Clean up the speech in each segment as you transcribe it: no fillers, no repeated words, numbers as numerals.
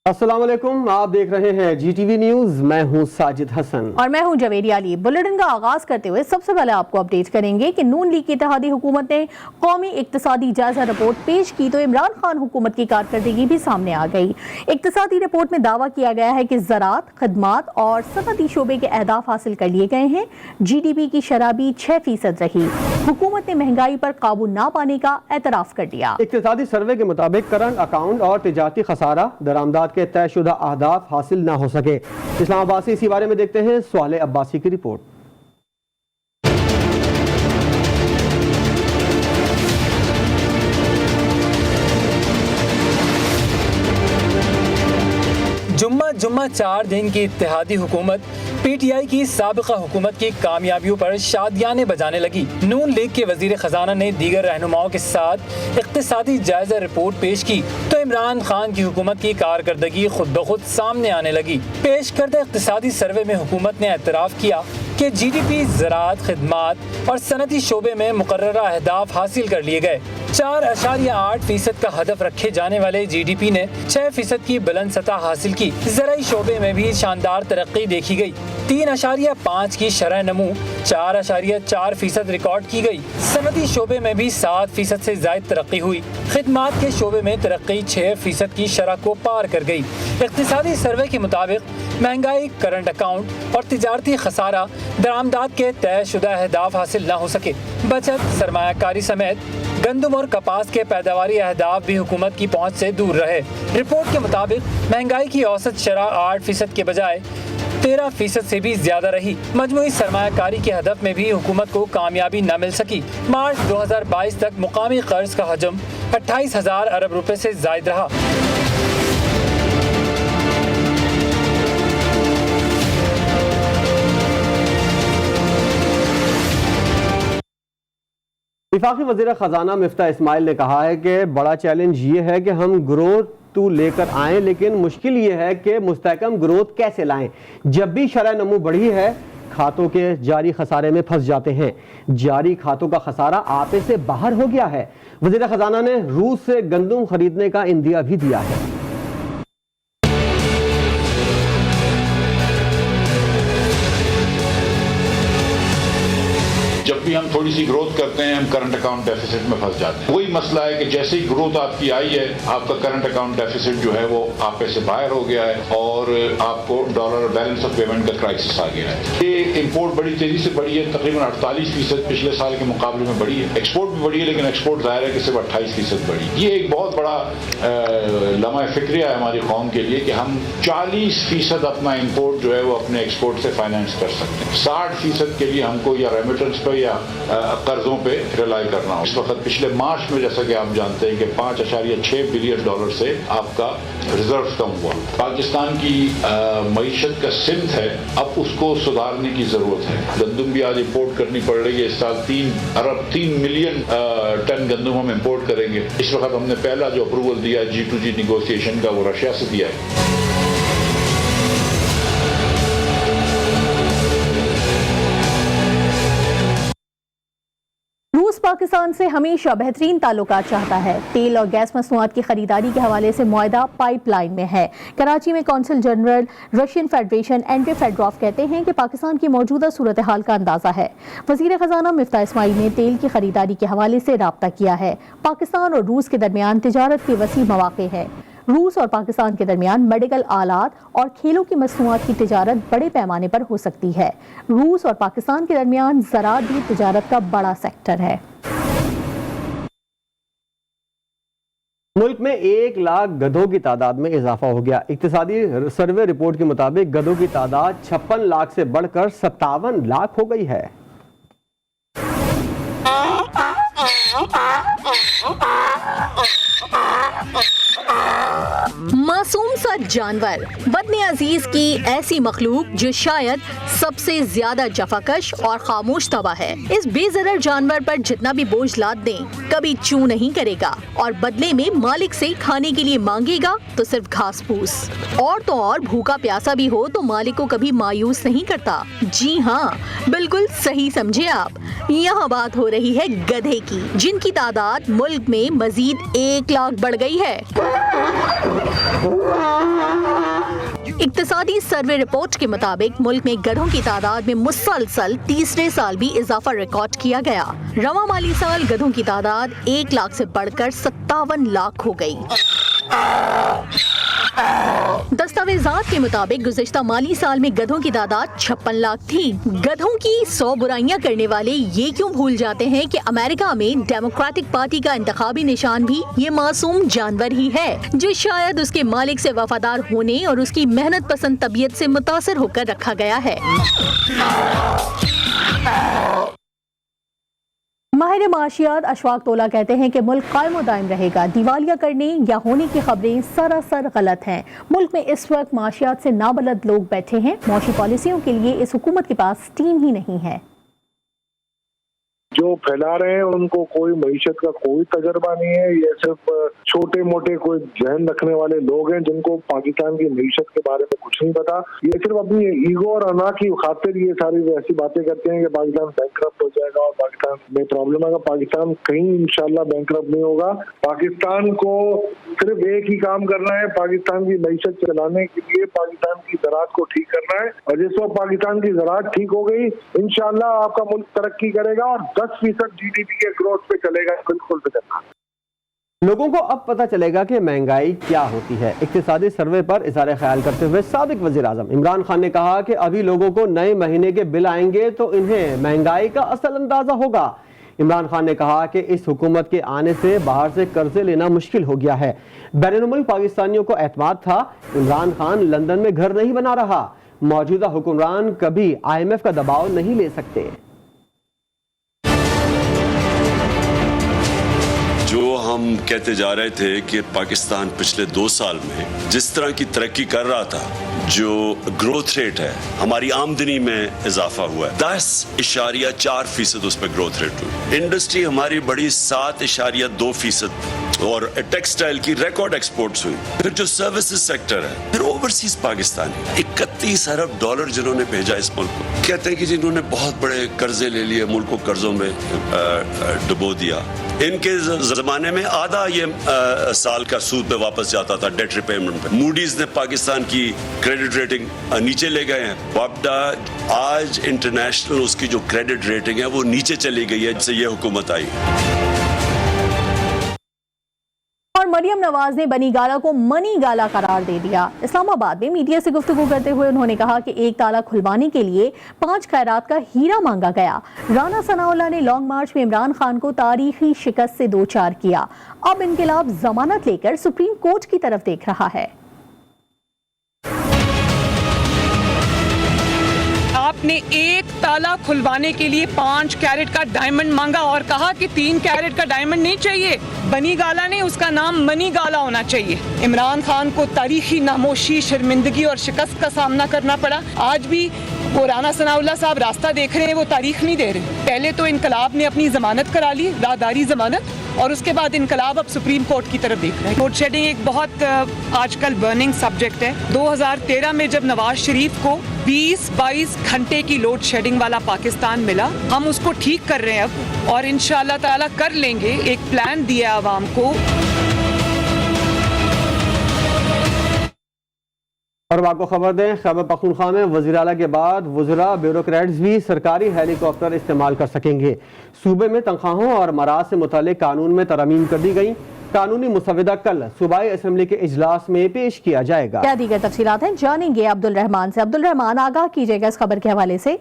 अस्सलाम वालेकुम, आप देख रहे हैं GTV न्यूज़। मैं हूं साजिद हसन और मैं हूं जवेरी अली। बुलेटिन का आगाज करते हुए सबसे पहले आपको अपडेट करेंगे कि नून लीग की इत्तेहादी हुकूमत ने कौमी इक्तिसादी जायजा रिपोर्ट पेश की तो इमरान खान हुकूमत की कारकर्दगी भी सामने आ गई। इक्तिसादी रिपोर्ट में दावा किया गया है कि ज़राअत, खदमात और सनअती शोबे के अहदाफ हासिल कर लिए गए हैं। GDP की शरह भी 6% रही। हुकूमत ने महंगाई पर काबू ना पाने का एतराफ़ कर दिया। इक्तिसादी सर्वे के मुताबिक करंट अकाउंट और तिजारती खसारा, दरामदात के तयशुदा अहदाफ हासिल ना हो सके। इस्लामाबाद से इसी बारे में देखते हैं स्वाले अब्बासी की रिपोर्ट। जुम्मा 4 दिन की इत्तेहादी हुकूमत PTI की साबिका हुकूमत की कामयाबियों पर शादियाने बजाने लगी। नून लीग के वजीर खजाना ने दीगर रहनुमाओं के साथ इक्तिसादी जायजा रिपोर्ट पेश की तो इमरान खान की हुकूमत की कारकर्दगी खुद ब खुद सामने आने लगी। पेश करदा इक्तिसादी सर्वे में हुकूमत ने एतराफ़ किया कि GDP, ज़राअत, खिदमात और सनती शोबे में मुकर्ररा अहदाफ हासिल कर लिए गए। 4.8% का हदफ रखे जाने वाले GDP ने 6% की बुलंद सतह हासिल की। ज़राई शोबे में भी शानदार तरक्की देखी गई। 3.5 की शरह नमू 4.4% रिकॉर्ड की गई। सनती शोबे में भी 7% से ज़ायद तरक्की हुई। खिदमात के शोबे में तरक्की 6% की शरह को पार कर गई। इक्तिसादी सर्वे के मुताबिक महंगाई, करंट अकाउंट और तिजारती खसारा, दरामदात के तयशुदा अहदाफ हासिल न हो सके। बचत, सरमायाकारी समेत गंदम और कपास के पैदावारी अहदाफ भी हुकूमत की पहुंच से दूर रहे। रिपोर्ट के मुताबिक महंगाई की औसत शरह 8% के बजाय 13% से भी ज्यादा रही। मजमूई सरमायाकारी के हदफ में भी हुकूमत को कामयाबी न मिल सकी। मार्च 2022 तक मुकामी कर्ज का हजम 28,000 अरब रुपए से जायद रहा। वफाकी वज़ीर ख़जाना मिफ्ता इस्माइल ने कहा है कि बड़ा चैलेंज ये है कि हम ग्रोथ तो लेकर आएँ, लेकिन मुश्किल ये है कि मुस्तहकम ग्रोथ कैसे लाएं। जब भी शरह नमू बढ़ी है, खातों के जारी खसारे में फंस जाते हैं। जारी खातों का खसारा आपे से बाहर हो गया है। वज़ीर ख़जाना ने रूस से गंदम खरीदने का इंदिया भी दिया है। जब भी हम थोड़ी सी ग्रोथ करते हैं, हम करंट अकाउंट डेफिसिट में फंस जाते हैं। वही मसला है कि जैसे ही ग्रोथ आपकी आई है, आपका करंट अकाउंट डेफिसिट जो है वो आपे से बाहर हो गया है और आपको डॉलर बैलेंस ऑफ पेमेंट का क्राइसिस आ गया है। ये इंपोर्ट बड़ी तेजी से बढ़ी है, तकरीबन 48% पिछले साल के मुकाबले में बढ़ी है। एक्सपोर्ट भी बढ़ी है, लेकिन एक्सपोर्ट जाहिर है कि सिर्फ 28% बढ़ी। ये एक बहुत बड़ा लम्हा फिक्रिया है हमारी कौम के लिए कि हम 40% अपना इंपोर्ट जो है वो अपने एक्सपोर्ट से फाइनेंस कर सकते हैं। 60% के लिए हमको या रेमिटेंस पे या कर्जों पे रिलाई करना हो। इस वक्त पिछले मार्च में जैसा कि आप जानते हैं कि 5.6 बिलियन डॉलर से आपका रिजर्व कम हुआ। पाकिस्तान की मईशत का सिमत है, अब उसको सुधारने की जरूरत है। गंदम भी आज इंपोर्ट करनी पड़ रही है। इस साल 3 मिलियन टन गंदम हम इंपोर्ट करेंगे। इस वक्त हमने पहला जो अप्रूवल दिया G2G निगोशिएशन का, वो रशिया से दिया है। रूस पाकिस्तान से हमेशा बेहतरीन ताल्लुकात चाहता है। तेल और गैस मसनूआत की खरीदारी के हवाले से मुआहदा पाइपलाइन में है। कराची में consul general Russian Federation Andrey Fedorov कहते हैं कि पाकिस्तान की मौजूदा सूरत हाल का अंदाज़ा है। वज़ीर ख़जाना मिफ्ता इस्माइल ने तेल की खरीदारी के हवाले से राब्ता किया है। पाकिस्तान और रूस के दरमियान तिजारत के वसी मौक़े हैं। रूस और पाकिस्तान के दरमियान मेडिकल आलात और खेलों की मसनूआत की तिजारत बड़े पैमाने पर हो सकती है। रूस और पाकिस्तान के दरमियान ज़राअत भी तिजारत का बड़ा सेक्टर है। मुल्क में 1 लाख गधों की तादाद में इजाफा हो गया। इक्तिसादी सर्वे रिपोर्ट के मुताबिक गधों की तादाद 56 लाख से बढ़कर 57 लाख हो गई है। मासूम सा जानवर, बदने अजीज की ऐसी मखलूक जो शायद सबसे ज्यादा जफाकश और खामोश तबा है। इस बेजरर जानवर पर जितना भी बोझ लाद दें, कभी चू नहीं करेगा और बदले में मालिक से खाने के लिए मांगेगा तो सिर्फ घास फूस। और तो और भूखा प्यासा भी हो तो मालिक को कभी मायूस नहीं करता। जी हाँ, बिल्कुल सही समझे आप। यहाँ बात हो रही है गधे की, जिनकी तादाद मुल्क में मजीद 1 लाख बढ़ गई है। इक्तिसादी सर्वे रिपोर्ट के मुताबिक मुल्क में गधों की तादाद में मुसलसल तीसरे साल भी इजाफा रिकॉर्ड किया गया। रवा माली साल गधों की तादाद 1 लाख से बढ़कर 57 लाख हो गई। दस्तावेजात के मुताबिक गुज़िश्ता माली साल में गधों की तादाद 56 लाख थी। गधों की 100 बुराइयां करने वाले ये क्यों भूल जाते हैं कि अमेरिका में डेमोक्रेटिक पार्टी का इंतखाबी निशान भी ये मासूम जानवर ही है, जो शायद उसके मालिक से वफादार होने और उसकी मेहनत पसंद तबीयत से मुतासर होकर रखा गया है। माहिर माशियात अशफाक तोला कहते हैं कि मुल्क कायम व दायम रहेगा। दिवालिया करने या होने की खबरें सरासर गलत हैं। मुल्क में इस वक्त माशियात से नाबलद लोग बैठे हैं। मौशी पॉलिसियों के लिए इस हुकूमत के पास टीम ही नहीं है। जो फैला रहे हैं उनको कोई मईशत का कोई तजर्बा नहीं है। ये सिर्फ छोटे मोटे कोई जहन रखने वाले लोग हैं जिनको पाकिस्तान की मईशत के बारे में कुछ नहीं पता। ये सिर्फ अपनी ईगो और अना की खातिर ये सारी ऐसी बातें करते हैं कि पाकिस्तान बैंकरप्ट हो जाएगा और पाकिस्तान में प्रॉब्लम आएगा। पाकिस्तान कहीं इंशाल्लाह बैंकरप्ट नहीं होगा। पाकिस्तान को सिर्फ एक ही काम करना है, पाकिस्तान की मईशत चलाने के लिए पाकिस्तान की ज़राअत को ठीक करना है। और जिस वक्त पाकिस्तान की ज़राअत ठीक हो गई इंशाल्लाह आपका मुल्क तरक्की करेगा और 10% GDP के ग्रोथ पे चलेगा। बिल्कुल करना। लोगों को अब पता चलेगा कि महंगाई क्या होती है। इक्तिसादी सर्वे पर इज़हार ख्याल करते हुए साबिक वज़ीर आज़म इमरान खान ने कहा कि अभी लोगों को नए महीने के बिल आएंगे तो इन्हें महंगाई का असल अंदाज़ा होगा। इमरान खान ने कहा कि इस हुकूमत के आने से बाहर से कर्जे लेना मुश्किल हो गया है। बैनुल-मुल्क पाकिस्तानियों को एतमाद था, इमरान खान लंदन में घर नहीं बना रहा। मौजूदा हुक्मरान कभी IMF का दबाव नहीं ले सकते। जो हम कहते जा रहे थे कि पाकिस्तान पिछले 2 साल में जिस तरह की तरक्की कर रहा था, जो ग्रोथ रेट है, हमारी आमदनी में इजाफा हुआ है 10.4% उस पर ग्रोथ रेट हुई। इंडस्ट्री हमारी बढ़ी 7.2% और टेक्सटाइल की रिकॉर्ड एक्सपोर्ट्स हुई। फिर जो सर्विसेज सेक्टर है, फिर ओवरसीज पाकिस्तानी $31 अरब जिन्होंने भेजा इस मुल्क को। कहते हैं कि जिन्होंने बहुत बड़े कर्जे ले लिए, मुल्क को कर्जों में डुबो दिया। इनके जमाने में आधा ये साल का सूद पे वापस जाता था डेट रिपेमेंट पे। मूडीज ने पाकिस्तान की क्रेडिट रेटिंग नीचे ले गए हैं। वापडा आज इंटरनेशनल उसकी जो क्रेडिट रेटिंग है वो नीचे चली गई है जिससे ये हुकूमत आई। और मरियम नवाज ने बनी गाला को मनी गाला करार दे दिया। इस्लामाबाद में मीडिया से गुफ्तगू करते हुए उन्होंने कहा कि एक ताला खुलवाने के लिए 5 खैरात का हीरा मांगा गया। राना सनाउल्लाह ने लॉन्ग मार्च में इमरान खान को तारीखी शिकस्त से दो चार किया। अब इनकलाब जमानत लेकर सुप्रीम कोर्ट की तरफ देख रहा है। आपने एक ताला खुलवाने के लिए 5 कैरेट का डायमंड मांगा और कहा कि 3 कैरेट का डायमंड नहीं चाहिए। बनी गाला ने उसका नाम मनी गाला होना चाहिए। इमरान खान को तारीखी नामोशी, शर्मिंदगी और शिकस्त का सामना करना पड़ा। आज भी वो राना सनाउल्लाह साहब रास्ता देख रहे हैं, वो तारीख नहीं दे रहे। पहले तो इनकलाब ने अपनी जमानत करा ली, राहदारी जमानत, और उसके बाद इनकलाब अब सुप्रीम कोर्ट की तरफ देख रहे हैं। लोड शेडिंग एक बहुत आजकल बर्निंग सब्जेक्ट है। 2013 में जब नवाज शरीफ को 20-22 घंटे की लोड शेडिंग वाला पाकिस्तान मिला, हम उसको ठीक कर रहे हैं अब और इंशाअल्लाह ताला कर लेंगे। एक प्लान दिया आवाम को। और आपको खबर दें, खैबर पख्तूनख्वा में वज़ीर आला के बाद वज़रा ब्यूरोक्रेट्स भी सरकारी हेलीकॉप्टर इस्तेमाल कर सकेंगे। सूबे में तनख्वाहों और मराज से मुतालिक कानून में तरमीम कर दी गई। कानूनी मुसविदा कल सूबाई असम्बली के इजलास में पेश किया जाएगा। क्या दीगर तफसीलात हैं जानेंगे अब्दुल रहमान से। अब्दुल रहमान, आगाह कीजिएगा इस खबर के हवाले से।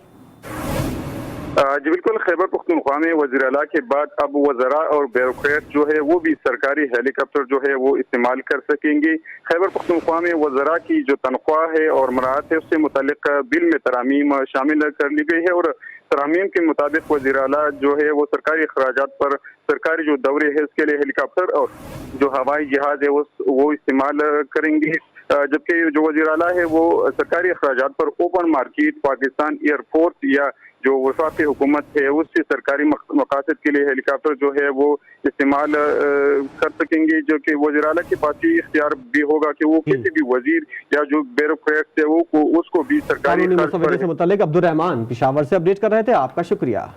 जी बिल्कुल, खैबर पख्तूनख्वा में वज़ीर आला के बाद अब वज़रा और ब्यूरोक्रेट जो है वो भी सरकारी हेलीकॉप्टर जो है वो इस्तेमाल कर सकेंगे। खैबर पख्तूनख्वा में वज़रा की जो तनख्वाह है और मराहत है उससे मुतालिक बिल में तरामीम शामिल कर ली गई है और तरामीम के मुताबिक वज़ीर आला जो है वो सरकारी अखराजात पर सरकारी जो दौरे है उसके लिए हेलीकॉप्टर और जो हवाई जहाज है वो इस्तेमाल करेंगे। जबकि जो वज़ीर आला है वो सरकारी अखराजात पर ओपन मार्केट, पाकिस्तान एयरफोर्स या जो वफाकी हुकूमत है उससे सरकारी मकासद के लिए हेलीकॉप्टर जो है वो इस्तेमाल कर सकेंगे। जो कि वज़ीर आला के पास ही इख्तियार भी होगा कि वो किसी भी वजीर या जो ब्यूरोक्रेट है वो उसको भी सरकारी से मुतालिक अब्दुल रहमान पेशावर से अपडेट कर रहे थे। आपका शुक्रिया।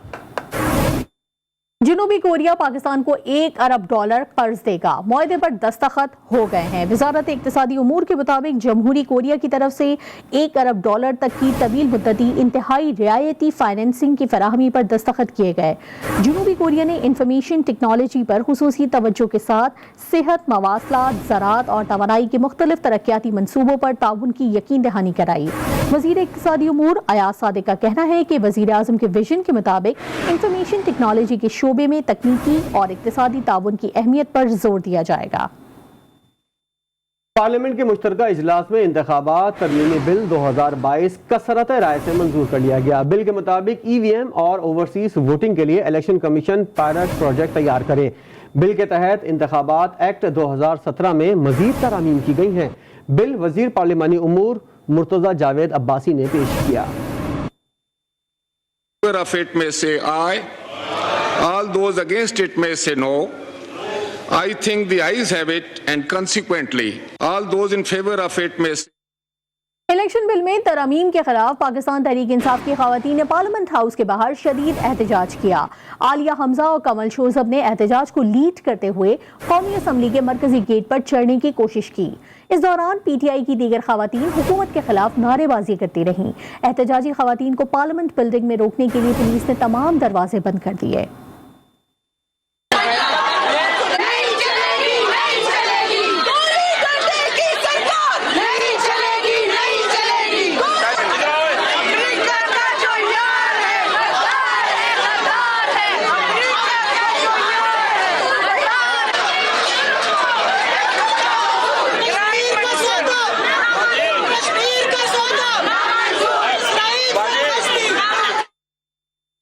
جنوبی کوریا پاکستان کو $1 ارب قرض دے گا، معاہدے پر دستخط ہو گئے ہیں۔ وزارت اقتصادی امور کے مطابق جمہوری کوریا کی طرف سے $1 ارب تک کی طویل مدتی انتہائی رعایتی فائنینسنگ کی فراہمی پر دستخط کیے گئے۔ جنوبی کوریا نے انفارمیشن ٹیکنالوجی پر خصوصی توجہ کے ساتھ صحت، مواصلات، زراعت اور توانائی کے مختلف ترقیاتی منصوبوں پر تعاون کی یقین دہانی کرائی۔ وزیر اقتصادی امور ایاز صادق کا کہنا ہے کہ وزیر اعظم کے ویژن کے مطابق انفارمیشن ٹیکنالوجی کے شعبے میں تکنیکی اور اقتصادی تعاون کی اہمیت پر زور دیا جائے گا۔ پارلیمنٹ کے مشترکہ اجلاس میں انتخابات ترمیمی بل 2022 کثرت رائے سے منظور کر لیا گیا۔ بل کے مطابق EVM اور اوورسیز ووٹنگ کے لیے الیکشن کمیشن پائلٹ پروجیکٹ تیار کرے۔ بل کے تحت انتخابات ایکٹ 2017 میں مزید ترامیم کی گئی ہیں۔ بل وزیر پارلیمانی امور مرتضی جاوید عباسی نے پیش کیا۔ of it may say aye, all those against it may say no. I think the ayes have it, and consequently all those in favor of it may say. Election bill میں ترامیم کے خلاف پاکستان تحریک انصاف کی خواتین نے پارلیمنٹ ہاؤس کے باہر شدید احتجاج کیا۔ عالیہ حمزہ اور کمل شوزب نے احتجاج کو لیڈ کرتے ہوئے قومی اسمبلی کے مرکزی گیٹ پر چڑھنے کی کوشش کی۔ اس دوران PTI کی دیگر خواتین حکومت کے خلاف نعرے بازی کرتی رہیں۔ احتجاجی خواتین کو پارلیمنٹ بلڈنگ میں روکنے کے لیے پولیس نے تمام دروازے بند کر دیے۔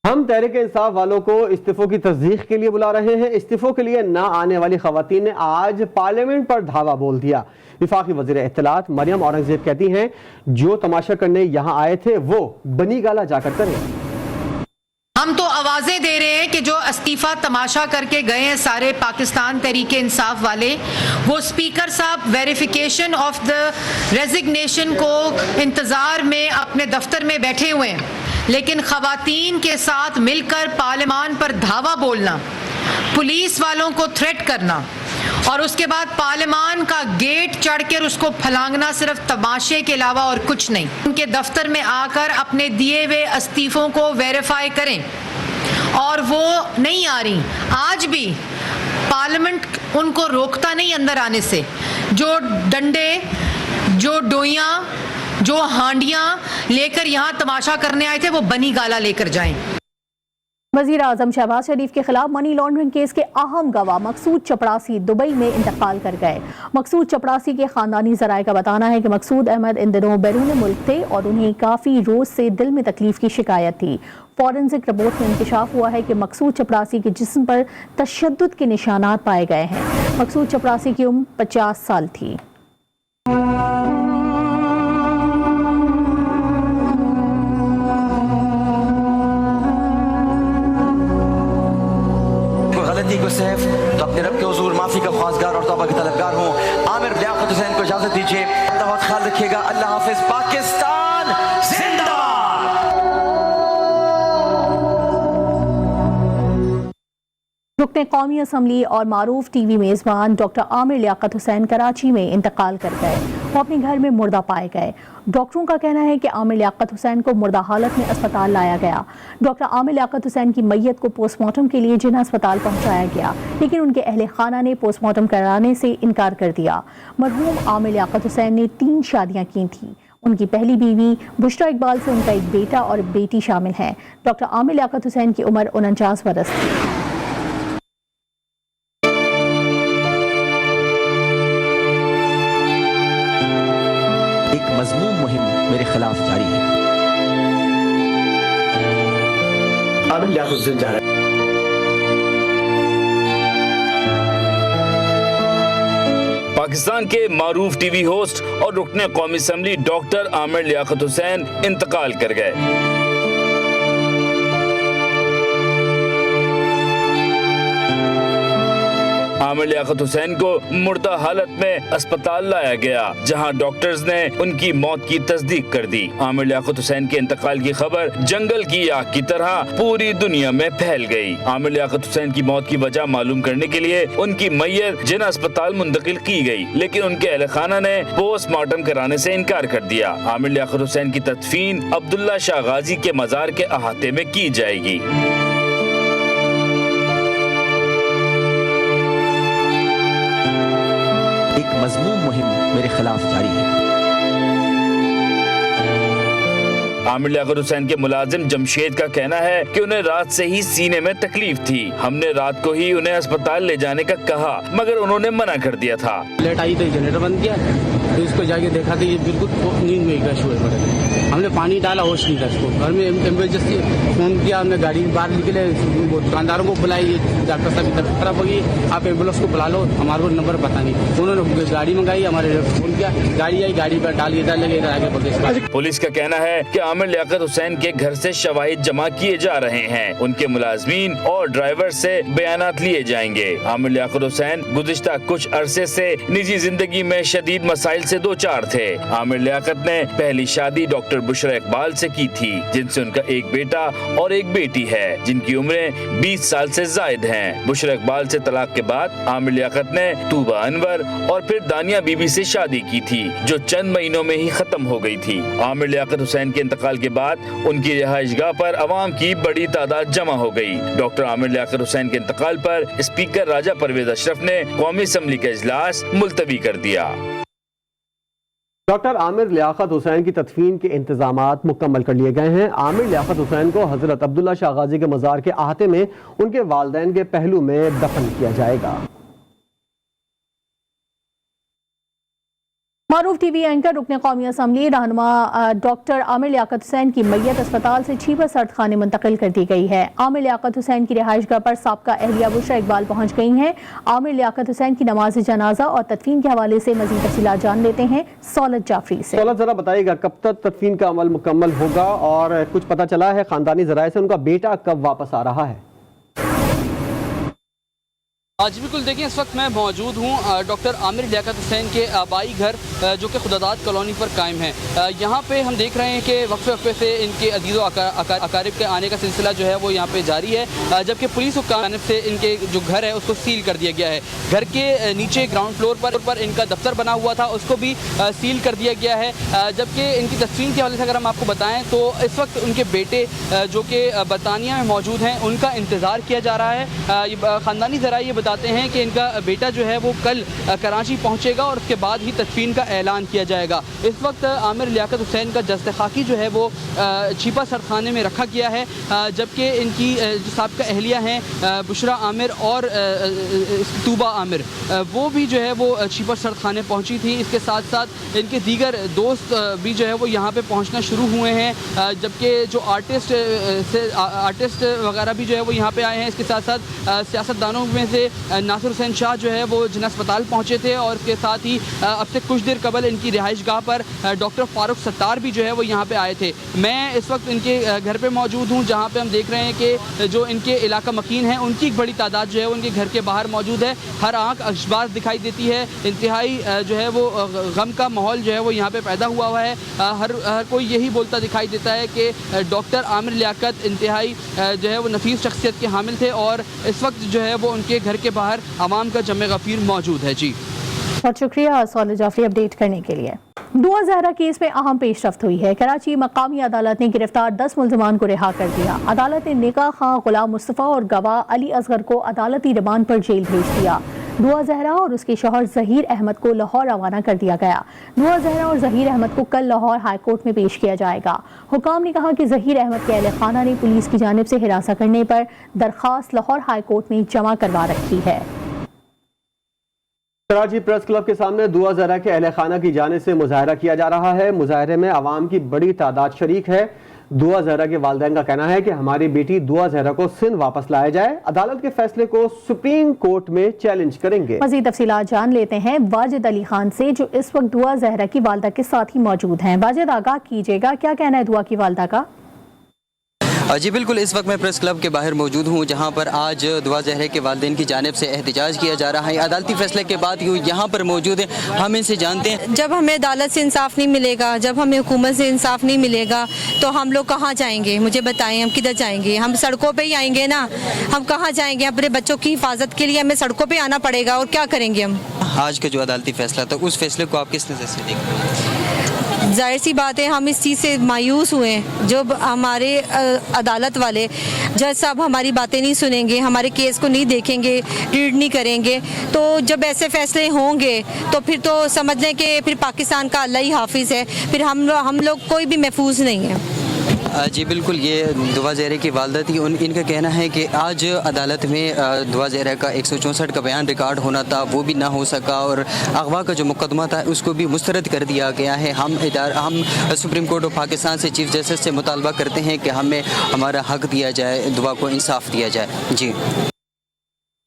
ہم تحریک انصاف والوں کو استعفوں کی تصدیق کے لیے بلا رہے ہیں۔ استعفوں کے لیے نہ آنے والی خواتین نے آج پارلیمنٹ پر دھاوا بول دیا۔ وفاقی وزیر اطلاعات مریم اورنگزیب کہتی ہیں جو تماشا کرنے یہاں آئے تھے وہ بنی گالا جا کر کریں۔ ہم تو آوازیں دے رہے ہیں کہ جو استعفیٰ تماشا کر کے گئے ہیں سارے پاکستان تحریک انصاف والے، وہ اسپیکر صاحب ویریفیکیشن آف دا ریزگنیشن کو انتظار میں اپنے دفتر میں بیٹھے ہوئے ہیں، لیکن خواتین کے ساتھ مل کر پارلیمان پر دھاوا بولنا، پولیس والوں کو تھریٹ کرنا اور اس کے بعد پارلیمان کا گیٹ چڑھ کر اس کو پھلانگنا صرف تماشے کے علاوہ اور کچھ نہیں۔ ان کے دفتر میں آ کر اپنے دیے ہوئے استعفوں کو ویریفائی کریں، اور وہ نہیں آ رہی۔ آج بھی پارلیمنٹ ان کو روکتا نہیں اندر آنے سے۔ جو ڈنڈے، جو ڈویاں، جو ہانڈیاں لے کر یہاں تماشا کرنے آئے تھے وہ بنی گالا لے کر جائیں۔ وزیر اعظم شہباز شریف کے خلاف منی لانڈرنگ کیس کے اہم گواہ مقصود چپڑاسی دبئی میں انتقال کر گئے۔ مقصود چپڑاسی کے خاندانی ذرائع کا بتانا ہے کہ مقصود احمد ان دنوں بیرون ملک تھے اور انہیں کافی روز سے دل میں تکلیف کی شکایت تھی۔ فورنزک رپورٹ میں انکشاف ہوا ہے کہ مقصود چپڑاسی کے جسم پر تشدد کے نشانات پائے گئے ہیں۔ مقصود چپڑاسی کی عمر 50 سال تھی۔ کو صرف تو اپنے رب کے حضور معافی کا خواستگار اور توبہ کا طلبگار ہوں۔ عامر لیاقت حسین کو اجازت دیجیے۔ اپنا بہت خیال رکھیے گا۔ اللہ حافظ۔ پاکستان زندہ باد۔ رکن قومی اسمبلی اور معروف ٹی وی میزبان ڈاکٹر عامر لیاقت حسین کراچی میں انتقال کر گئے۔ وہ اپنے گھر میں مردہ پائے گئے۔ ڈاکٹروں کا کہنا ہے کہ عامر لیاقت حسین کو مردہ حالت میں اسپتال لایا گیا۔ ڈاکٹر عامر لیاقت حسین کی میت کو پوسٹ مارٹم کے لیے جناح اسپتال پہنچایا گیا، لیکن ان کے اہل خانہ نے پوسٹ مارٹم کرانے سے انکار کر دیا۔ مرحوم عامر لیاقت حسین نے 3 شادیاں کی تھیں۔ ان کی پہلی بیوی بشرا اقبال سے ان کا ایک بیٹا اور بیٹی شامل ہیں۔ ڈاکٹر عامر لیاقت حسین کی عمر 49 برس تھی۔ مضمون مہم میرے خلاف جاری ہے۔ عامر لیاقت حسین جا رہا ہے۔ پاکستان کے معروف ٹی وی ہوسٹ اور رکن قومی اسمبلی ڈاکٹر عامر لیاقت حسین انتقال کر گئے۔ आमिर लियाकत हुसैन को मुर्दा हालत में अस्पताल लाया गया, जहां डॉक्टर्स ने उनकी मौत की तस्दीक कर दी। आमिर लियाकत हुसैन के इंतकाल की खबर जंगल की आग की तरह पूरी दुनिया में फैल गई। आमिर लियाकत हुसैन की मौत की वजह मालूम करने के लिए उनकी मैयत जिना अस्पताल मुंतकिल की गई, लेकिन उनके अहल खाना ने पोस्टमार्टम कराने से इनकार कर दिया। आमिर लियाकत हुसैन की तदफीन अब्दुल्ला शाह गाजी के मजार के अहाते में की जाएगी। एक मजमूम मुहिम मेरे खिलाफ जारी है। आमिर लियाकत हुसैन के मुलाजिम जमशेद का कहना है कि उन्हें रात से ही सीने में तकलीफ थी। हमने रात को ही उन्हें अस्पताल ले जाने का कहा, मगर उन्होंने मना कर दिया था। लेट आई तो जनरेटर बंद किया, तो इसको जाके देखा तो ये बिल्कुल नींद में क्रश हुए पड़े। हमने पानी डाला, होश नहीं था इसको। घर में एम्बुलेंस फोन किया, हमने गाड़ी बाहर निकले, वो दुकानदारों को बुलाई, डॉक्टर साहब की तबीयत खराब होगी, आप एम्बुलेंस को बुला लो, हमारे को नंबर पता नहीं। उन्होंने गाड़ी मंगाई, हमारे फोन किया, गाड़ी आई, गाड़ी पर डाल इधर लगे, इधर आगे बगे। पुलिस का कहना है कि आमिर लियाकत हुसैन के घर से शवाहिद जमा किए जा रहे हैं। उनके मुलाजमीन और ड्राइवर से बयानात लिए जाएंगे। आमिर लियाकत हुसैन गुज़िश्ता कुछ अरसे से निजी जिंदगी में शदीद मसाइल से दो चार थे। आमिर लियाकत ने पहली शादी डॉक्टर बुशरा इकबाल से की थी, जिनसे उनका एक बेटा और एक बेटी है, जिनकी उम्रें 20 साल से जायद हैं। बुशरा इकबाल से तलाक के बाद आमिर लियाकत ने तूबा अनवर और फिर दानिया बीबी से शादी की थी, जो चंद महीनों में ही खत्म हो गई थी। आमिर लियाकत हुसैन के इंतकाल के बाद उनकी रिहाइशगाह पर अवाम की बड़ी तादाद जमा हो गई। डॉक्टर आमिर लियाकत हुसैन के इंतकाल पर स्पीकर राजा परवेज अशरफ ने कौमी असम्बली का इजलास मुलतवी कर दिया। डॉक्टर आमिर लियाकत हुसैन की तदफीन के इंतजामात मुकम्मल कर लिए गए हैं। आमिर लियाकत हुसैन को हजरत अब्दुल्ला शाह गाजी के मजार के अहाते में उनके वालिदैन के पहलू में दफन किया जाएगा। मारूफ टीवी एंकर रुकने कौमी असम्बली रहनुमा डॉक्टर आमिर लियाकत हुसैन की मैयत अस्पताल से छीबर सर्द खाने मुंतकिल कर दी गई है। आमिर लियाकत हुसैन की रिहाइशगाह पर साबका एहलिया बुशरा इकबाल पहुंच गई हैं। आमिर लियाकत हुसैन की नमाज जनाजा और तदफीन के हवाले से मजीद तफसीलात जान लेते हैं सौलत जाफरी से। सौलत, जरा बताइएगा कब तक तदफीन का अमल मुकम्मल होगा, और कुछ पता चला है खानदानी ज़राए से उनका बेटा कब वापस आ रहा है? आज बिल्कुल देखिए, इस वक्त मैं मौजूद हूँ डॉक्टर आमिर लियाकत हुसैन के आबाई घर जो कि खुदादाद कॉलोनी पर कायम है। यहाँ पे हम देख रहे हैं कि वक्फे वक्फे से इनके अजीज़ अकारिब के आने का सिलसिला जो है वो यहाँ पे जारी है, जबकि पुलिस हुक्काम से इनके जो घर है उसको सील कर दिया गया है। घर के नीचे ग्राउंड फ्लोर पर इनका दफ्तर बना हुआ था, उसको भी सील कर दिया गया है। जबकि इनकी तस्वीर के हवाले से अगर हम आपको बताएँ तो इस वक्त उनके बेटे जो कि बरतानिया में मौजूद हैं, उनका इंतज़ार किया जा रहा है। ख़ानदानी ज़राए ये बताते हैं कि इनका बेटा जो है वो कल कराची पहुंचेगा और उसके बाद ही तदफीन का ऐलान किया जाएगा। इस वक्त आमिर लियाकत हुसैन का जस्द खाकी जो है वो छिपा सरखाने में रखा गया है, जबकि इनकी जो साबका अहलिया हैं बुशरा आमिर और तूबा आमिर, वो भी जो है वो छिपा सरखाने पहुंची थी। इसके साथ साथ इनके दीगर दोस्त भी जो है वो यहाँ पे पहुँचना शुरू हुए हैं, जबकि जो आर्टिस्ट वगैरह भी जो है वो यहाँ पे आए हैं। इसके साथ साथ सियासतदानों में से नासिर हुसैन शाह जो है वो जिना अस्पताल पहुंचे थे, और इसके साथ ही अब से कुछ देर कबल इनकी रिहाइशगाह पर डॉक्टर फारूक सत्तार भी जो है वो यहाँ पे आए थे। मैं इस वक्त इनके घर पे मौजूद हूँ, जहाँ पे हम देख रहे हैं कि जो इनके इलाका मकीन है उनकी एक बड़ी तादाद जो है उनके घर के बाहर मौजूद है। हर आंख अखबार दिखाई देती है, इंतहाई जो है वो गम का माहौल जो है वो यहाँ पे पैदा हुआ है। हर कोई यही बोलता दिखाई देता है कि डॉक्टर आमिर लियाकत इंतहाई जो है वो नफीस शख्सियत के हामिल थे, और इस वक्त जो है वो उनके घर के बाहर आवाम का जमे गफीर मौजूद है। जी बहुत शुक्रिया सौलत जाफरी अपडेट करने के लिए। दुआ ज़हरा केस में अहम पेशरफ्त हुई है। कराची मकामी अदालत ने गिरफ्तार 10 मुल्ज़िमान को रिहा कर दिया। अदालत ने निकाह खां गुलाम मुस्तफ़ा और गवाह अली असगर को अदालती रिमांड पर जेल भेज दिया। दुआ ज़हरा और उसके शौहर ज़हीर अहमद को लाहौर रवाना कर दिया गया। दुआ ज़हरा और ज़हीर अहमद को कल लाहौर हाई कोर्ट में पेश किया जाएगा। हुकाम ने कहा कि ज़हीर अहमद के अहले खाना ने पुलिस की जानिब से हिरासत करने पर दरख्वास्त लाहौर हाई कोर्ट में जमा करवा रखी है। कराची प्रेस क्लब के सामने दुआ ज़हरा के अहले खाना की जानिब से मुजाहरा किया जा रहा है। मुजाहरे में आवाम की बड़ी तादाद शरीक है। दुआ ज़हरा के वालिदैन का कहना है कि हमारी बेटी दुआ ज़हरा को सिंध वापस लाया जाए। अदालत के फैसले को सुप्रीम कोर्ट में चैलेंज करेंगे। मज़ीद तफसीलात जान लेते हैं वाजिद अली खान से, जो इस वक्त दुआ ज़हरा की वालदा के साथ ही मौजूद हैं। वाजिद, आगाह कीजिएगा, क्या कहना है दुआ की वालदा का? جی بالکل، اس وقت میں پریس کلب کے باہر موجود ہوں جہاں پر آج دعا زہرا کے والدین کی جانب سے احتجاج کیا جا رہا ہے عدالتی فیصلے کے بعد یہاں پر موجود ہیں، ہم ان سے جانتے ہیں جب ہمیں عدالت سے انصاف نہیں ملے گا، جب ہمیں حکومت سے انصاف نہیں ملے گا تو ہم لوگ کہاں جائیں گے؟ مجھے بتائیں ہم کدھر جائیں گے؟ ہم سڑکوں پہ ہی آئیں گے نا، ہم کہاں جائیں گے؟ اپنے بچوں کی حفاظت کے لیے ہمیں سڑکوں پہ آنا پڑے گا، اور کیا کریں گے ہم؟ آج کا جو عدالتی فیصلہ تھا اس فیصلے کو آپ کس نظر سے دیکھتے ہیں؟ ظاہر سی بات ہے ہم اس چیز سے مایوس ہوئے ہیں، جب ہمارے عدالت والے جج صاحب ہماری باتیں نہیں سنیں گے، ہمارے کیس کو نہیں دیکھیں گے، ریڈ نہیں کریں گے، تو جب ایسے فیصلے ہوں گے تو پھر تو سمجھ لیں کہ پھر پاکستان کا اللہ ہی حافظ ہے، پھر ہم لوگ کوئی بھی محفوظ نہیں ہے۔ جی بالکل، یہ دعا زہرا کی والدہ تھی، ان کا کہنا ہے کہ آج عدالت میں دعا زہرا کا 164 کا بیان ریکارڈ ہونا تھا، وہ بھی نہ ہو سکا، اور اغوا کا جو مقدمہ تھا اس کو بھی مسترد کر دیا گیا ہے۔ ہم سپریم کورٹ آف پاکستان سے چیف جسٹس سے مطالبہ کرتے ہیں کہ ہمیں ہمارا حق دیا جائے، دعا کو انصاف دیا جائے۔ جی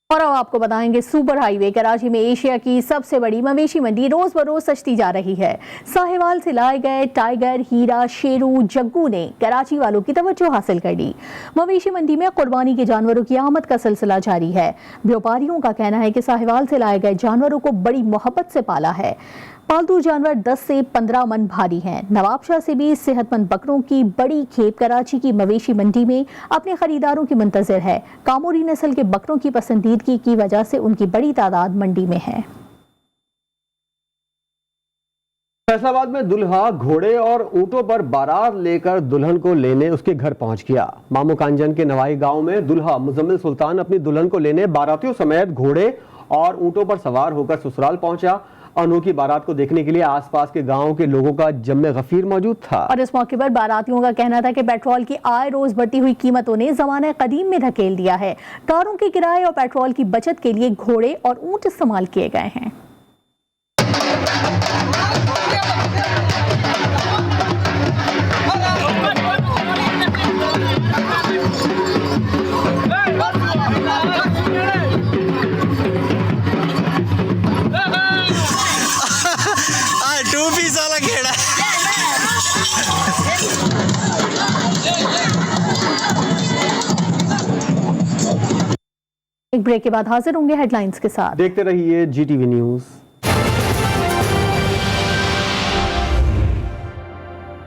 اور اب آپ کو بتائیں گے سپر ہائی وے کراچی میں ایشیا کی سب سے بڑی مویشی منڈی روز بروز سجتی جا رہی ہے۔ ساہیوال سے لائے گئے ٹائیگر، ہیرا، شیرو، جگو نے کراچی والوں کی توجہ حاصل کر لی۔ مویشی منڈی میں قربانی کے جانوروں کی آمد کا سلسلہ جاری ہے۔ بیوپاریوں کا کہنا ہے کہ ساہیوال سے لائے گئے جانوروں کو بڑی محبت سے پالا ہے۔ پالتو جانور 10 سے 15 من بھاری ہیں۔ نواب شاہ سے بھی صحت مند بکروں کی بڑی کھیپ کراچی کی مویشی منڈی میں اپنے خریداروں کی منتظر ہے۔ کاموری نسل کے بکروں کی پسندیدگی کی وجہ سے ان کی بڑی تعداد منڈی میں ہے۔ فیصل آباد میں دلہا گھوڑے اور اونٹوں پر بارات لے کر دلہن کو لینے اس کے گھر پہنچ گیا۔ مامو کانجن کے نوائی گاؤں میں دلہا مزمل سلطان اپنی دلہن کو لینے باراتیوں سمیت گھوڑے اور اونٹوں پر سوار ہو کر سسرال پہنچا۔ انوکھی بارات کو دیکھنے کے لیے آس پاس کے گاؤں کے لوگوں کا جم غفیر موجود تھا، اور اس موقع پر باراتیوں کا کہنا تھا کہ پیٹرول کی آئے روز بڑھتی ہوئی قیمتوں نے زمانہ قدیم میں دھکیل دیا ہے۔ کاروں کے کرائے اور پیٹرول کی بچت کے لیے گھوڑے اور اونٹ استعمال کیے گئے ہیں۔ ایک بریک کے بعد حاضر ہوں گے ہیڈ لائنز کے ساتھ، دیکھتے رہیے GTV نیوز۔